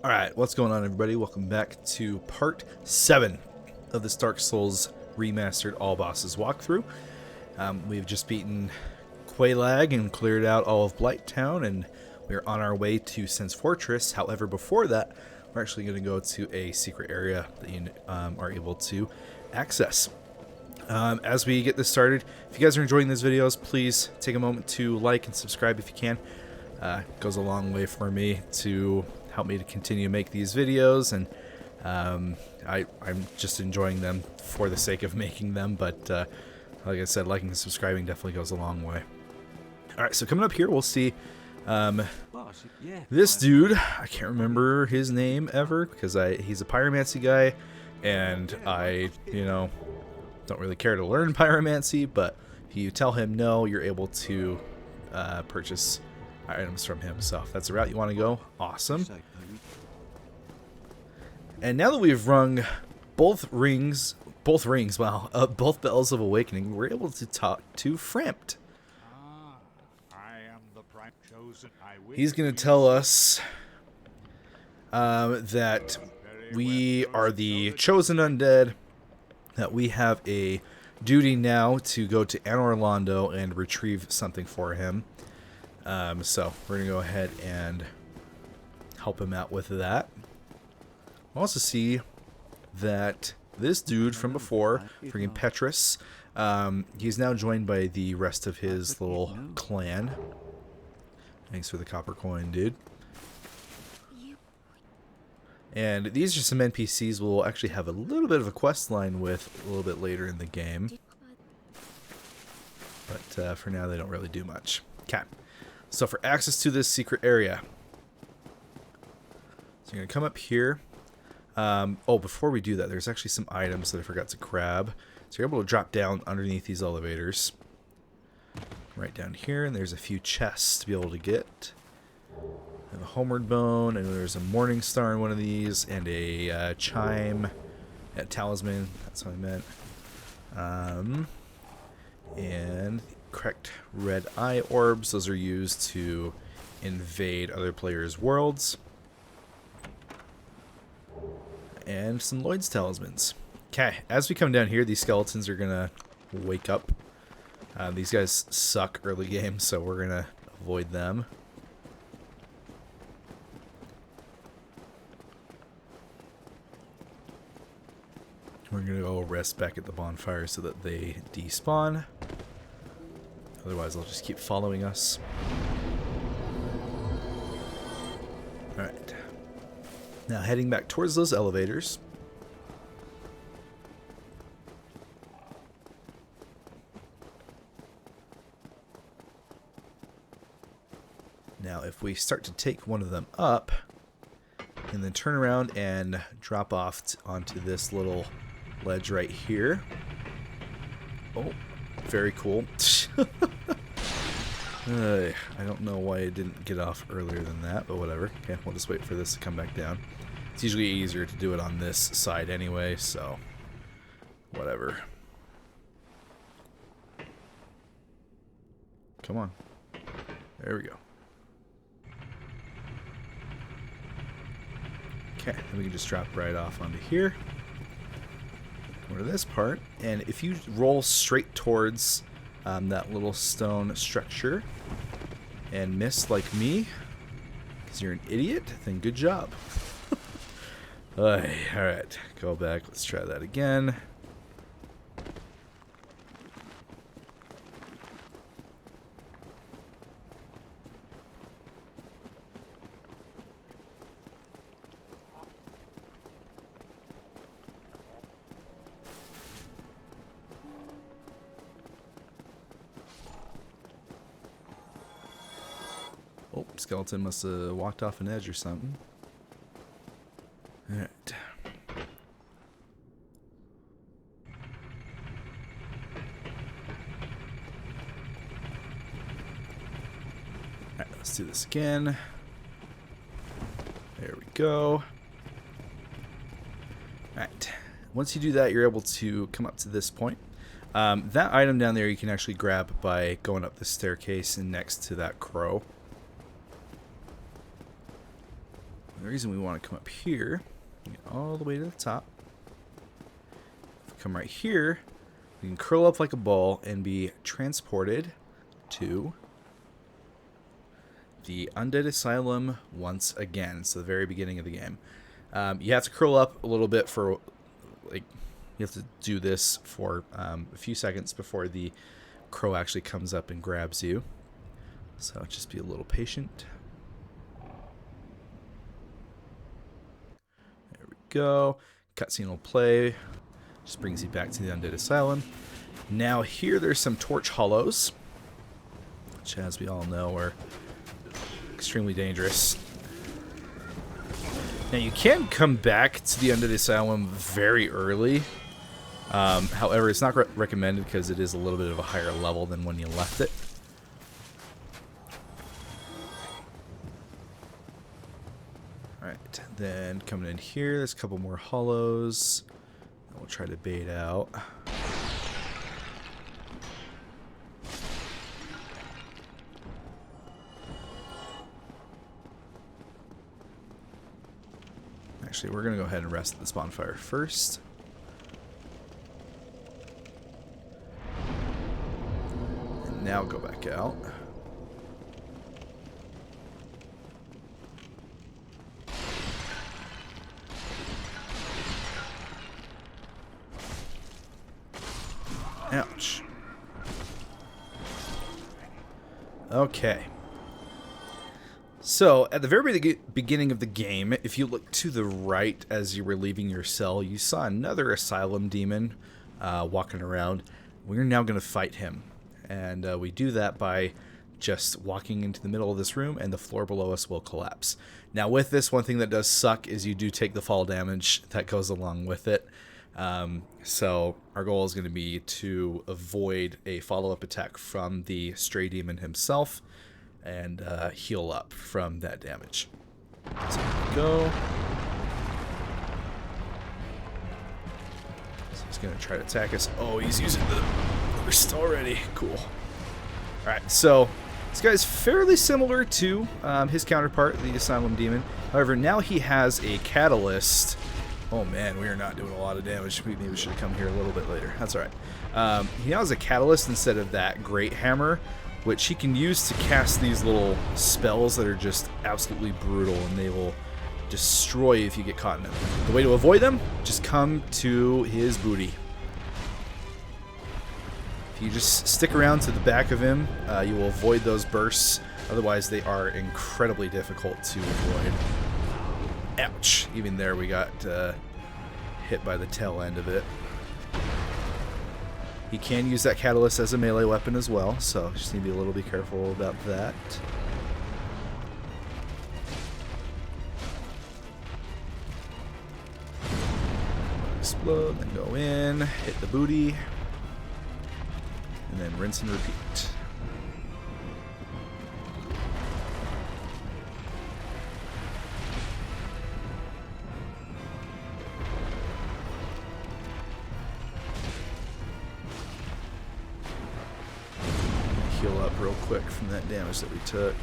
Alright, what's going on, everybody? Welcome back to part 7 of this Dark Souls Remastered All Bosses walkthrough. We've just beaten Quelaag and cleared out all of Blighttown, and we're on our way to Sen's Fortress. However, before that, we're actually going to go to a secret area that you are able to access. As we get this started, if you guys are enjoying these videos, please take a moment to like and subscribe if you can. It goes a long way for me to help me to continue to make these videos, and I'm just enjoying them for the sake of making them, but like I said, liking and subscribing definitely goes a long way. Alright, so coming up here we'll see this dude. I can't remember his name ever because he's a pyromancy guy, and I don't really care to learn pyromancy, but if you tell him no, you're able to purchase items from him. So if that's the route you want to go, awesome. And now that we've rung both bells of awakening, we're able to talk to Frampt. He's going to tell us that we are the chosen undead, that we have a duty now to go to Anor Londo and retrieve something for him. So we're going to go ahead and help him out with that. We'll also see that this dude from before, freaking Petrus, he's now joined by the rest of his little clan. Thanks for the copper coin, dude. And these are some NPCs we'll actually have a little bit of a quest line with a little bit later in the game. But for now, they don't really do much. Okay. So for access to this secret area, so you're going to come up here. Oh, before we do that, there's actually some items that I forgot to grab. So you're able to drop down underneath these elevators. Right down here, and there's a few chests to be able to get. I have a homeward bone, and there's a morning star in one of these, and a chime, a talisman, that's what I meant. And correct red eye orbs, those are used to invade other players' worlds. And some Lloyd's talismans. Okay, as we come down here, these skeletons are gonna wake up. These guys suck early game, so we're gonna avoid them. We're gonna go rest back at the bonfire so that they despawn. Otherwise, they'll just keep following us. Alright. Now, heading back towards those elevators. Now, if we start to take one of them up, and then turn around and drop off onto this little ledge right here. Oh, very cool. I don't know why it didn't get off earlier than that, but whatever. Okay, we'll just wait for this to come back down. It's usually easier to do it on this side anyway, so whatever. Come on. There we go. Okay, then we can just drop right off onto here. Go to this part, and if you roll straight towards that little stone structure and miss like me, because you're an idiot, then good job. Alright, go back. Let's try that again. Oh, skeleton must have walked off an edge or something. Alright. Alright, let's do this again. There we go. Alright. Once you do that, you're able to come up to this point. That item down there you can actually grab by going up the staircase and next to that crow. reason we want to come up here, get all the way to the top. If we come right here, we can curl up like a ball and be transported to the Undead Asylum once again. So the very beginning of the game. You have to curl up a little bit for, like, you have to do this for a few seconds before the crow actually comes up and grabs you. So just be a little patient. There we go. Cutscene will play. Just brings you back to the Undead Asylum. Now here there's some torch hollows, which, as we all know, are extremely dangerous. Now you can come back to the Undead Asylum very early. However, it's not recommended because it is a little bit of a higher level than when you left it. Alright, then coming in here, there's a couple more hollows that we'll try to bait out. Actually, we're going to go ahead and rest at this bonfire first. And now go back out. Ouch. Okay. So, at the very beginning of the game, if you look to the right as you were leaving your cell, you saw another asylum demon walking around. We're now going to fight him. And we do that by just walking into the middle of this room, and the floor below us will collapse. Now, with this, one thing that does suck is you do take the fall damage that goes along with it. So, our goal is going to be to avoid a follow-up attack from the stray demon himself, and heal up from that damage. So here we go. So he's going to try to attack us. Oh, he's using the burst already. Cool. Alright, so this guy's fairly similar to his counterpart, the Asylum Demon. However, now he has a catalyst. Oh man, we are not doing a lot of damage. We maybe should have come here a little bit later. That's alright. He now has a catalyst instead of that great hammer, which he can use to cast these little spells that are just absolutely brutal, and they will destroy you if you get caught in them. The way to avoid them, just come to his booty. If you just stick around to the back of him, you will avoid those bursts. Otherwise, they are incredibly difficult to avoid. Ouch. Even there, we got hit by the tail end of it. He can use that catalyst as a melee weapon as well, so just need to be a little bit careful about that. Explode, then go in, hit the booty, and then rinse and repeat. Heal up real quick from that damage that we took.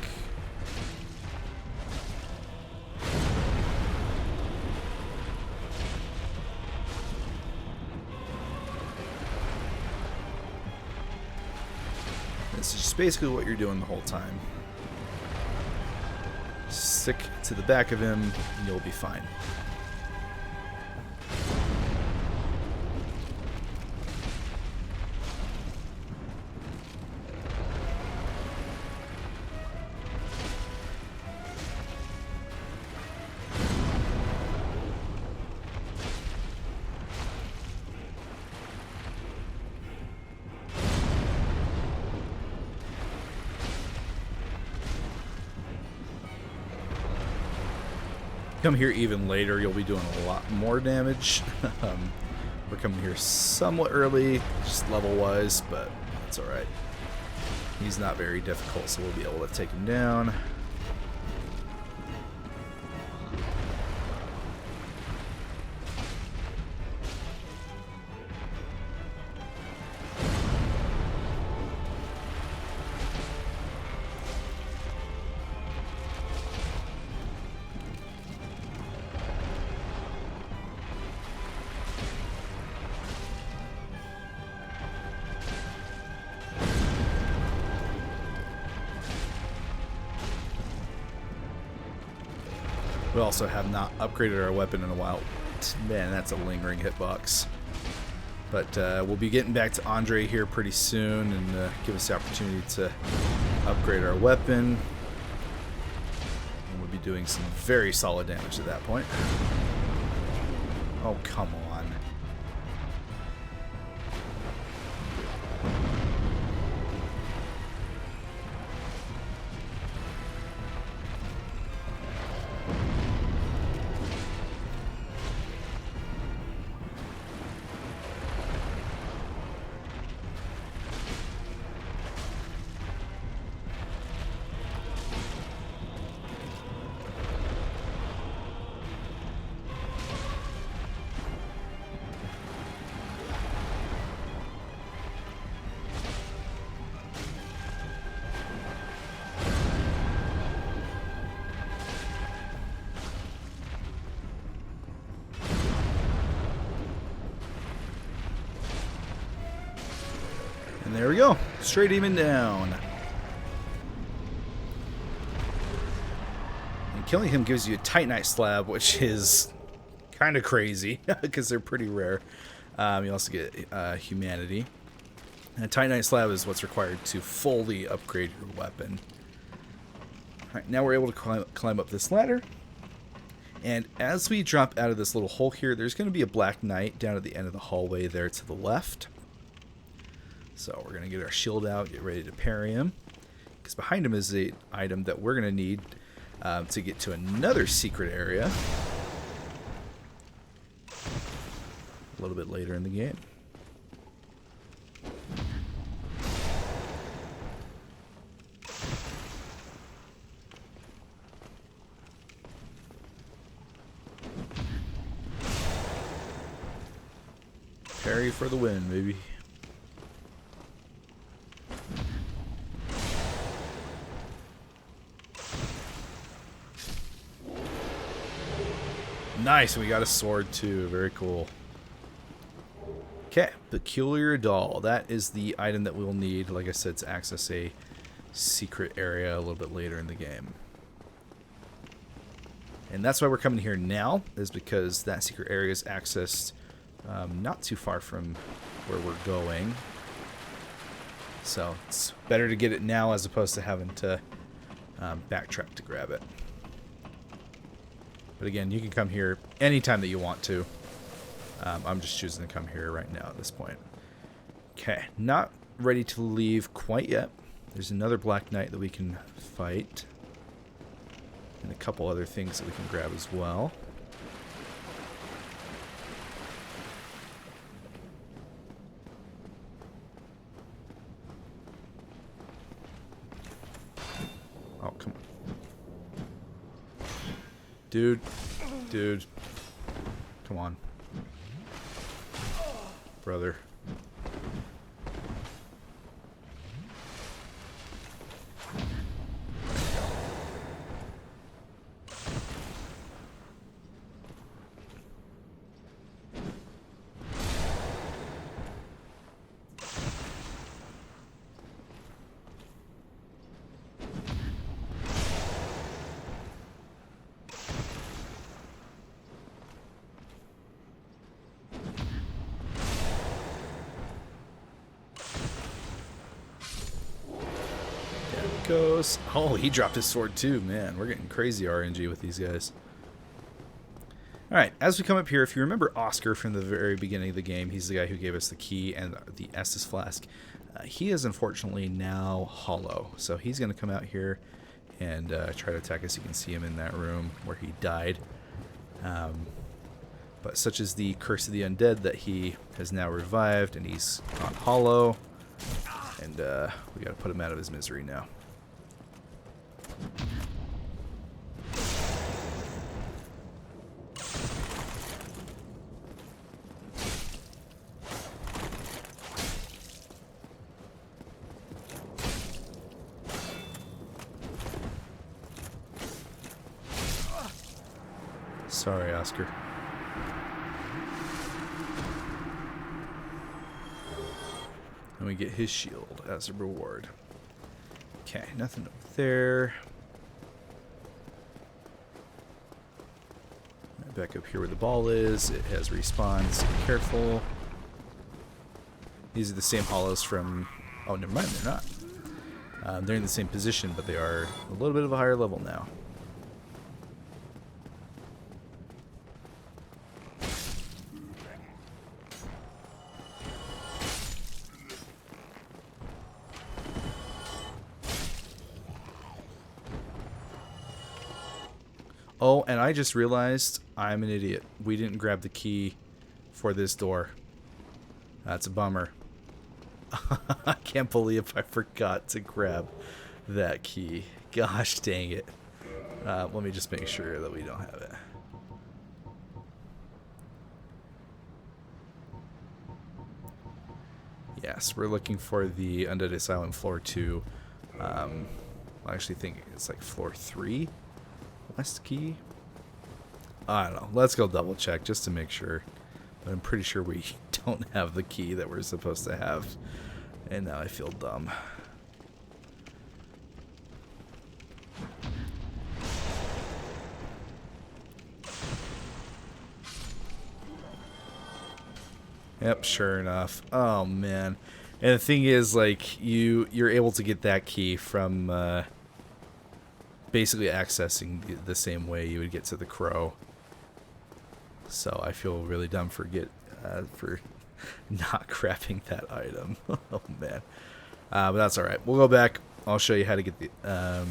This is just basically what you're doing the whole time. Stick to the back of him, and you'll be fine. Come here even later, you'll be doing a lot more damage. We're coming here somewhat early, just level-wise, but it's alright. He's not very difficult, so we'll be able to take him down. We also have not upgraded our weapon in a while. Man, that's a lingering hitbox. But we'll be getting back to Andre here pretty soon and give us the opportunity to upgrade our weapon. And we'll be doing some very solid damage at that point. Oh, come on. And there we go. Straight demon down. And killing him gives you a Titanite slab, which is kind of crazy because they're pretty rare. You also get humanity. And a Titanite slab is what's required to fully upgrade your weapon. Alright, now we're able to climb up this ladder. And as we drop out of this little hole here, there's going to be a Black Knight down at the end of the hallway there to the left. So we're going to get our shield out, get ready to parry him. Because behind him is the item that we're going to need to get to another secret area. A little bit later in the game. Parry for the win, baby. Nice, we got a sword too. Very cool. Okay, Peculiar Doll. That is the item that we'll need, like I said, to access a secret area a little bit later in the game. And that's why we're coming here now, is because that secret area is accessed not too far from where we're going. So it's better to get it now as opposed to having to backtrack to grab it. But again, you can come here anytime that you want to. I'm just choosing to come here right now at this point. Okay, not ready to leave quite yet. There's another Black Knight that we can fight. And a couple other things that we can grab as well. Oh, come on. Dude. Come on. Brother. Goes. Oh, he dropped his sword too. Man, we're getting crazy RNG with these guys. Alright, as we come up here, if you remember Oscar from the very beginning of the game, he's the guy who gave us the key and the Estus flask. He is unfortunately now hollow, so he's going to come out here and try to attack us. You can see him in that room where he died. But such is the curse of the undead that he has now revived, and he's gone hollow. And we got to put him out of his misery now. Sorry, Oscar. And we get his shield as a reward. Okay, nothing over there. back up here where the ball is. It has respawns. Be careful. These are the same hollows from... Oh, never mind, they're not. They're in the same position, but they are a little bit of a higher level now. Oh, and I just realized I'm an idiot. We didn't grab the key for this door. That's a bummer. I can't believe I forgot to grab that key. Gosh dang it. Let me just make sure that we don't have it. Yes, we're looking for the Undead Asylum floor 2. I actually think it's like floor 3. West key? I don't know. Let's go double check just to make sure. But I'm pretty sure we don't have the key that we're supposed to have. And now I feel dumb. Yep, sure enough. Oh man. And the thing is, like, you're able to get that key from basically accessing the same way you would get to the crow. So I feel really dumb for not grabbing that item. Oh man. But that's alright. We'll go back. I'll show you how to get the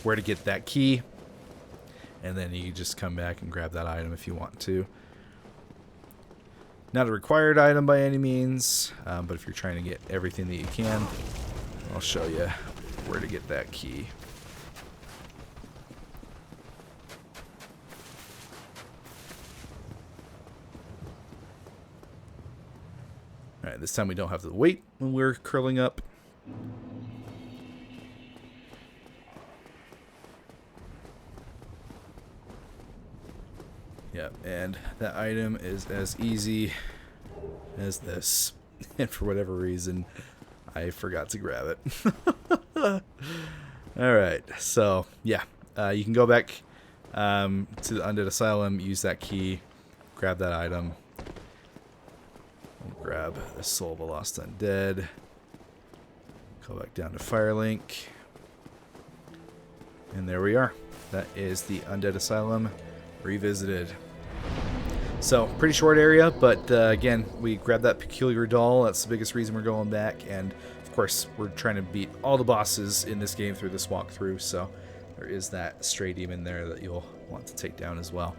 where to get that key. And then you just come back and grab that item if you want to. Not a required item by any means, but if you're trying to get everything that you can, I'll show you where to get that key. Alright, this time we don't have to wait when we're curling up. Yep, and that item is as easy as this. And for whatever reason, I forgot to grab it. Alright, so yeah, you can go back to the Undead Asylum, use that key, grab that item. We'll grab the Soul of a Lost Undead. Go back down to Firelink. And there we are. That is the Undead Asylum revisited. So, pretty short area, but again, we grabbed that peculiar doll. That's the biggest reason we're going back. And, of course, we're trying to beat all the bosses in this game through this walkthrough. So, there is that stray demon there that you'll want to take down as well.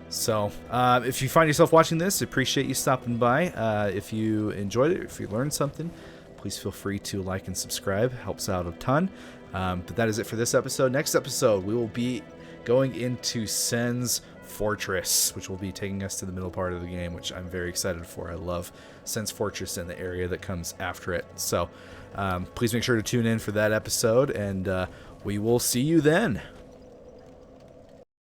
So, if you find yourself watching this, I appreciate you stopping by. If you enjoyed it, if you learned something, please feel free to like and subscribe. Helps out a ton. But that is it for this episode. Next episode, we will be going into Sen's Fortress, which will be taking us to the middle part of the game, which I'm very excited for. I love Sen's Fortress and the area that comes after it. So, please make sure to tune in for that episode, and we will see you then.